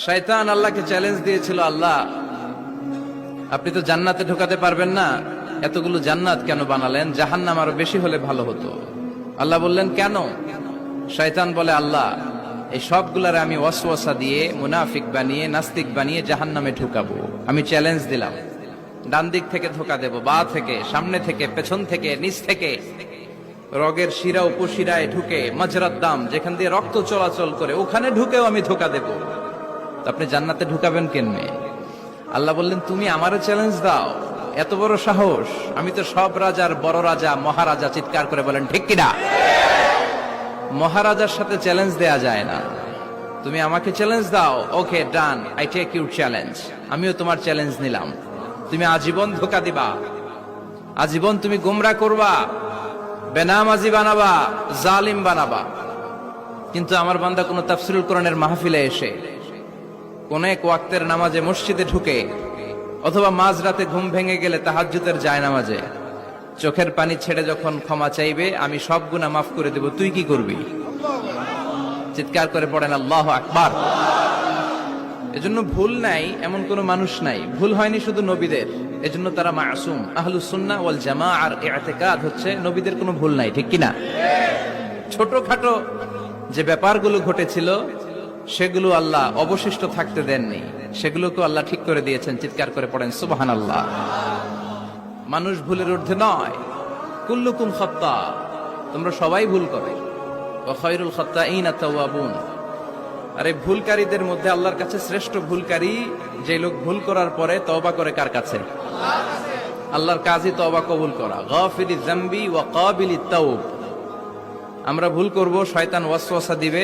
শয়তান আল্লাহকে চ্যালেঞ্জ দিয়েছিল, আল্লাহ আপনি তো জান্নাতে ঢোকাতে পারবেন না, এতগুলো জান্নাত কেন বানালেন? জাহান্নাম আরো বেশি হলে ভালো হতো। আল্লাহ বললেন কেন? শয়তান বলে, আল্লাহ এই সবগুলারে আমি ওয়াসওয়াসা দিয়ে মুনাফিক বানিয়ে নাস্তিক বানিয়ে জাহান্নামে ঢুকাবো। আমি চ্যালেঞ্জ দিলাম, ডান দিক থেকে ধোকা দেব, বা থেকে, সামনে থেকে, পেছন থেকে, নিচ থেকে, রগের শিরা উপশিরায় ঢুকে, মাজরাত দাম যেখান দিয়ে রক্ত চলাচল করে ওখানে ঢুকেও আমি ধোকা দেব। তো আপনি জান্নাতে ঢুকাবেন কেমনে? আল্লাহ বললেন, তুমি আমারও চ্যালেঞ্জ দাও, এত বড় সাহস? আমি তো সব রাজার বড় রাজা, মহারাজা। চিৎকার করে বলেন ঠিক কিনা? মহারাজার সাথে চ্যালেঞ্জ দেয়া যায় না। তুমি আমাকে চ্যালেঞ্জ দাও, ওকে ডান, আই টেক ইউর চ্যালেঞ্জ। আমিও তোমার চ্যালেঞ্জ নিলাম। তুমি আজীবন ধোকা দিবা, আজীবন তুমি গোমরা করবা, বেনামাজি বানাবা, জালিম বানাবা। কিন্তু আমার বান্দা কোন তাফসীরুল কোরআনের মাহফিলে এসে, কোন এক ওয়াক্তের নামাজে মসজিদে ঢুকে, অথবা মাঝরাতে ঘুম ভেঙে গেলে তাহাজ্জুদের জায়নামাজে চোখের পানি ছেড়ে যখন ক্ষমা চাইবে, আমি সব গুনাহ মাফ করে দেব, তুই কি করবি? চিৎকার করে পড়েন আল্লাহু আকবার। এজন্য ভুল নাই এমন কোন মানুষ নাই। ভুল হয়নি শুধু নবীদের, এজন্য তারা মাসুম। আহলুস সুন্নাহ ওয়াল জামাআর ইতিকাদ হচ্ছে নবীদের কোনো ভুল নাই, ঠিক কিনা? ছোটখাটো যে ব্যাপারগুলো ঘটেছিল সেগুলো আল্লাহ অবশিষ্ট থাকতে দেননি, সেগুলোকে আল্লাহ ঠিক করে দিয়েছেন। চিৎকার করে পড়েন সুবহানাল্লাহ। মানুষ ভুলের ঊর্ধ্বে নয়। কুল্লুকুম খাত্তা, তোমরা সবাই ভুল করো। ওয়া খায়রুল খাত্তাইনা তাওয়াবুন। আরে ভুলকারীদের মধ্যে আল্লাহর কাছে শ্রেষ্ঠ ভুলকারী যে লোক ভুল করার পরে তওবা করে। কার কাছে? আল্লাহর কাজই তওবা কবুল করা। গাফিরিয যামবি ওয়া কাবিলিত তাওব। আমরা ভুল করব, শয়তান ওয়াসওয়াসা দিবে,